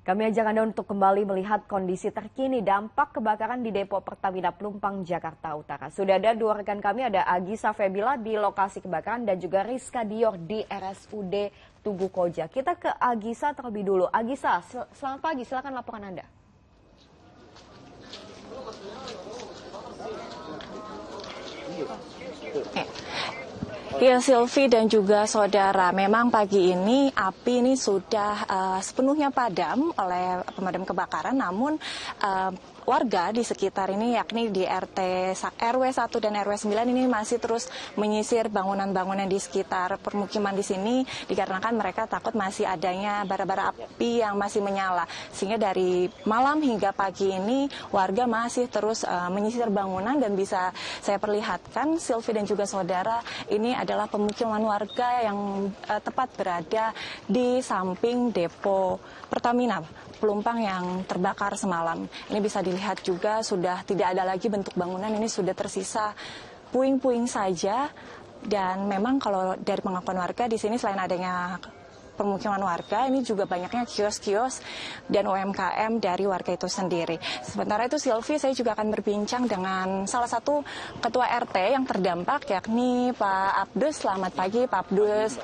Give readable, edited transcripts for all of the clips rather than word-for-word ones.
Kami ajak Anda untuk kembali melihat kondisi terkini dampak kebakaran di Depo Pertamina Pelumpang, Jakarta Utara. Sudah ada dua rekan kami, ada Agisa Febila di lokasi kebakaran dan juga Rizka Dior di RSUD Tugu Koja. Kita ke Agisa terlebih dulu. Agisa, selamat pagi, silakan laporan Anda. Ya, Silvi dan juga saudara, memang pagi ini api ini sudah sepenuhnya padam oleh pemadam kebakaran, namun warga di sekitar ini yakni di RW 1 dan RW 9 ini masih terus menyisir bangunan-bangunan di sekitar permukiman di sini dikarenakan mereka takut masih adanya bara-bara api yang masih menyala. Sehingga dari malam hingga pagi ini warga masih terus menyisir bangunan dan bisa saya perlihatkan Silvi dan juga saudara, ini adalah pemukiman warga yang tepat berada di samping depo Pertamina Pelumpang yang terbakar semalam. Ini bisa dilihat juga sudah tidak ada lagi bentuk bangunan, ini sudah tersisa puing-puing saja. Dan memang kalau dari pengakuan warga di sini selain adanya permukiman warga, ini juga banyaknya kios-kios dan UMKM dari warga itu sendiri. Sementara itu Silvi, saya juga akan berbincang dengan salah satu ketua RT yang terdampak, yakni Pak Abdus. Selamat pagi Pak Abdus.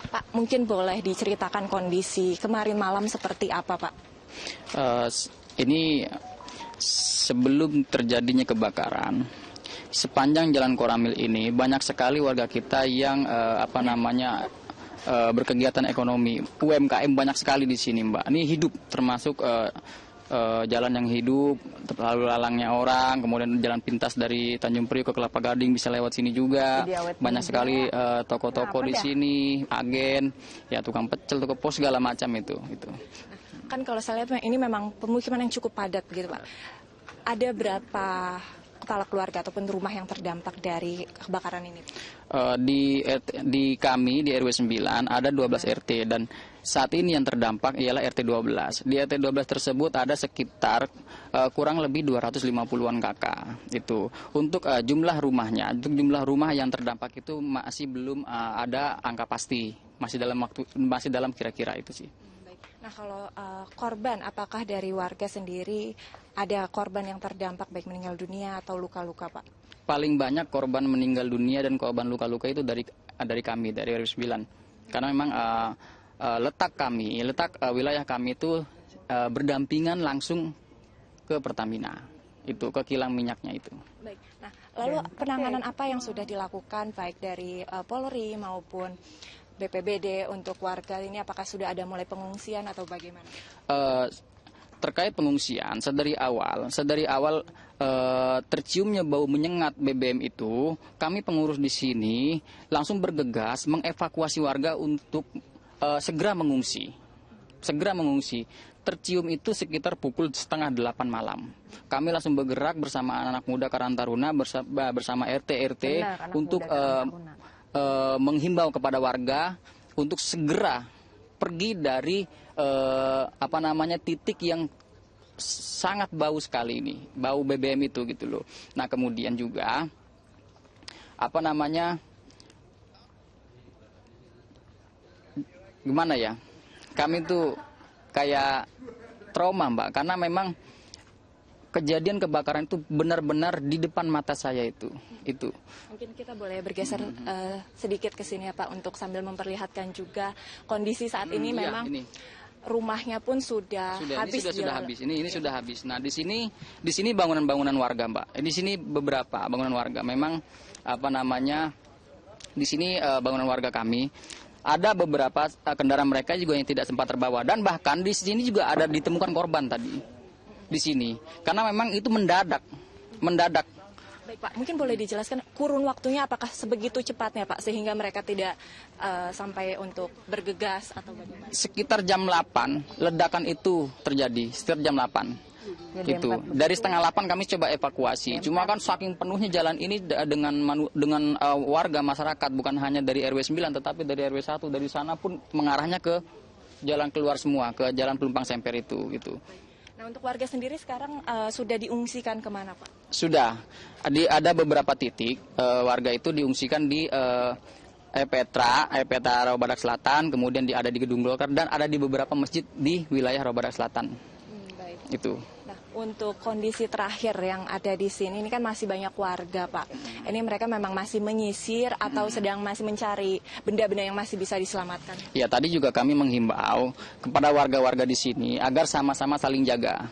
Pak, mungkin boleh diceritakan kondisi kemarin malam seperti apa Pak? Ini sebelum terjadinya kebakaran, sepanjang Jalan Koramil ini banyak sekali warga kita yang berkegiatan ekonomi. UMKM banyak sekali di sini, Mbak. Ini hidup, termasuk jalan yang hidup, lalu lalangnya orang, kemudian jalan pintas dari Tanjung Priok ke Kelapa Gading bisa lewat sini juga. Banyak sekali toko-toko di sini, agen, ya tukang pecel, tukang pos segala macam itu. Kan kalau saya lihat ini memang pemukiman yang cukup padat begitu Pak. Ada berapa kepala keluarga ataupun rumah yang terdampak dari kebakaran ini? Di kami di RW 9 ada 12 RT dan saat ini yang terdampak ialah RT 12. Di RT 12 tersebut ada sekitar kurang lebih 250-an kakak. Itu. Untuk jumlah rumah yang terdampak itu masih belum ada angka pasti. Masih dalam kira-kira itu sih. Nah, kalau korban, apakah dari warga sendiri ada korban yang terdampak baik meninggal dunia atau luka-luka, Pak? Paling banyak korban meninggal dunia dan korban luka-luka itu dari kami, dari RW 9. Karena memang letak wilayah kami itu berdampingan langsung ke Pertamina, itu ke kilang minyaknya itu. Baik. Nah, lalu penanganan apa yang sudah dilakukan baik dari Polri maupun BPBD untuk warga ini, apakah sudah ada mulai pengungsian atau bagaimana? Terkait pengungsian, sedari awal terciumnya bau menyengat BBM itu, kami pengurus di sini langsung bergegas mengevakuasi warga untuk segera mengungsi. Tercium itu sekitar pukul 7:30 malam. Kami langsung bergerak bersama anak-anak muda Karang Taruna bersama RT untuk menghimbau kepada warga untuk segera pergi dari titik yang sangat bau sekali ini, bau BBM itu gitu loh. Nah, kemudian juga kami tuh kayak trauma, Mbak, karena memang kejadian kebakaran itu benar-benar di depan mata saya itu. Mungkin kita boleh bergeser sedikit ke sini ya Pak, untuk sambil memperlihatkan juga kondisi saat ini. Memang rumahnya pun sudah habis. Ini sudah habis. Nah, di sini bangunan-bangunan warga, Mbak. Di sini beberapa bangunan warga. Memang di sini bangunan warga kami. Ada beberapa kendaraan mereka juga yang tidak sempat terbawa, dan bahkan di sini juga ada ditemukan korban tadi. Di sini, karena memang itu mendadak. Baik Pak, mungkin boleh dijelaskan kurun waktunya apakah sebegitu cepatnya Pak, sehingga mereka tidak sampai untuk bergegas atau bagaimana? Sekitar jam 8 ledakan itu terjadi, sekitar jam 8. Itu dari setengah 8 kami coba evakuasi. Cuma kan saking penuhnya jalan ini dengan warga masyarakat, bukan hanya dari RW 9 tetapi dari RW 1, dari sana pun mengarahnya ke jalan keluar semua, ke jalan Pelumpang Semper itu gitu. Nah, untuk warga sendiri sekarang sudah diungsikan kemana Pak? Sudah, ada beberapa titik warga itu diungsikan di Petra Rawa Badak Selatan, kemudian ada di Gedung Golkar, dan ada di beberapa masjid di wilayah Rawa Badak Selatan. Baik. Itu. Nah, untuk kondisi terakhir yang ada di sini, ini kan masih banyak warga, Pak. Ini mereka memang masih menyisir atau sedang masih mencari benda-benda yang masih bisa diselamatkan? Ya, tadi juga kami menghimbau kepada warga-warga di sini agar sama-sama saling jaga.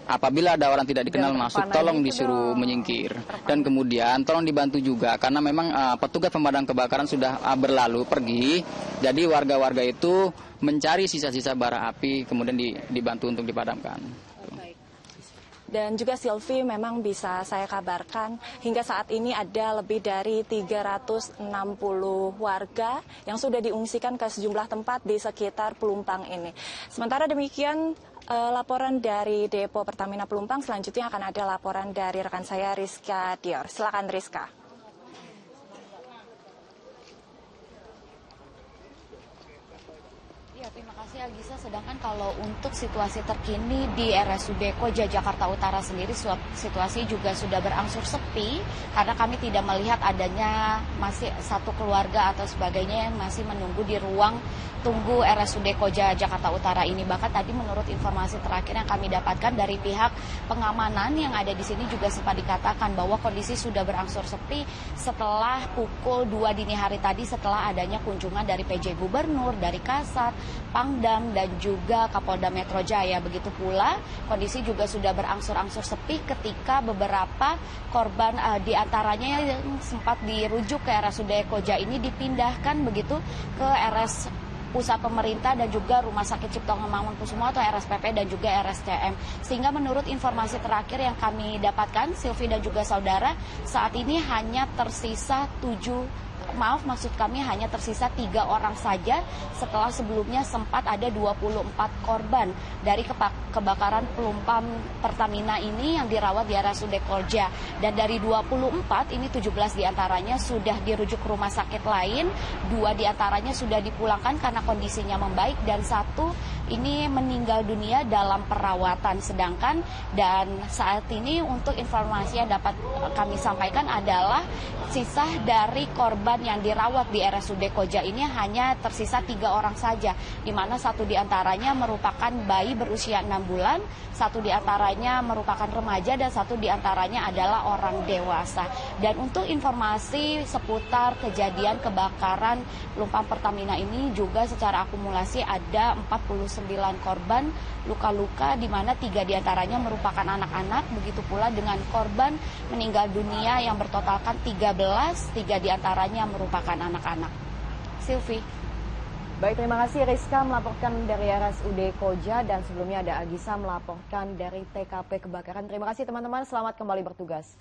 Apabila ada orang tidak dikenal masuk, tolong disuruh menyingkir. Dan kemudian tolong dibantu juga, karena memang petugas pemadam kebakaran sudah berlalu pergi. Jadi warga-warga itu mencari sisa-sisa bara api, kemudian dibantu untuk dipadamkan. Dan juga Silvi, memang bisa saya kabarkan hingga saat ini ada lebih dari 360 warga yang sudah diungsikan ke sejumlah tempat di sekitar Pelumpang ini. Sementara demikian laporan dari Depo Pertamina Pelumpang, selanjutnya akan ada laporan dari rekan saya Rizka Dior. Silakan Rizka. Ya, terima kasih Agisa. Sedangkan kalau untuk situasi terkini di RSUD Koja Jakarta Utara sendiri, situasi juga sudah berangsur sepi karena kami tidak melihat adanya masih satu keluarga atau sebagainya yang masih menunggu di ruang tunggu RSUD Koja Jakarta Utara ini. Bahkan tadi menurut informasi terakhir yang kami dapatkan dari pihak pengamanan yang ada di sini juga sempat dikatakan bahwa kondisi sudah berangsur sepi setelah pukul 2 dini hari tadi, setelah adanya kunjungan dari PJ Gubernur, dari Kasat, Pangdam, dan juga Kapolda Metro Jaya. Begitu pula kondisi juga sudah berangsur-angsur sepi ketika beberapa korban diantaranya yang sempat dirujuk ke RSUD Koja ini dipindahkan begitu ke RS Pusat Pemerintah dan juga Rumah Sakit Cipto Mangunkusumo atau RSPP dan juga RSCM. Sehingga menurut informasi terakhir yang kami dapatkan, Silvi dan juga saudara, saat ini hanya tersisa 3 orang saja setelah sebelumnya sempat ada 24 korban dari kebakaran pelumpang Pertamina ini yang dirawat di RSUD Koja. Dan dari 24 ini 17 diantaranya sudah dirujuk ke rumah sakit lain, 2 diantaranya sudah dipulangkan karena kondisinya membaik, dan 1 ini meninggal dunia dalam perawatan. Sedangkan dan saat ini untuk informasi yang dapat kami sampaikan adalah sisa dari korban yang dirawat di RSUD Koja ini hanya tersisa 3 orang saja, di mana 1 diantaranya merupakan bayi berusia 6 bulan, 1 diantaranya merupakan remaja, dan 1 diantaranya adalah orang dewasa. Dan untuk informasi seputar kejadian kebakaran pelumpang Pertamina ini juga secara akumulasi ada 49 korban luka-luka, di mana 3 diantaranya merupakan anak-anak, begitu pula dengan korban meninggal dunia yang bertotalkan 13, 3 diantaranya merupakan anak-anak. Silvi. Baik, terima kasih Rizka melaporkan dari RSUD Koja, dan sebelumnya ada Agisa melaporkan dari TKP kebakaran. Terima kasih teman-teman, selamat kembali bertugas.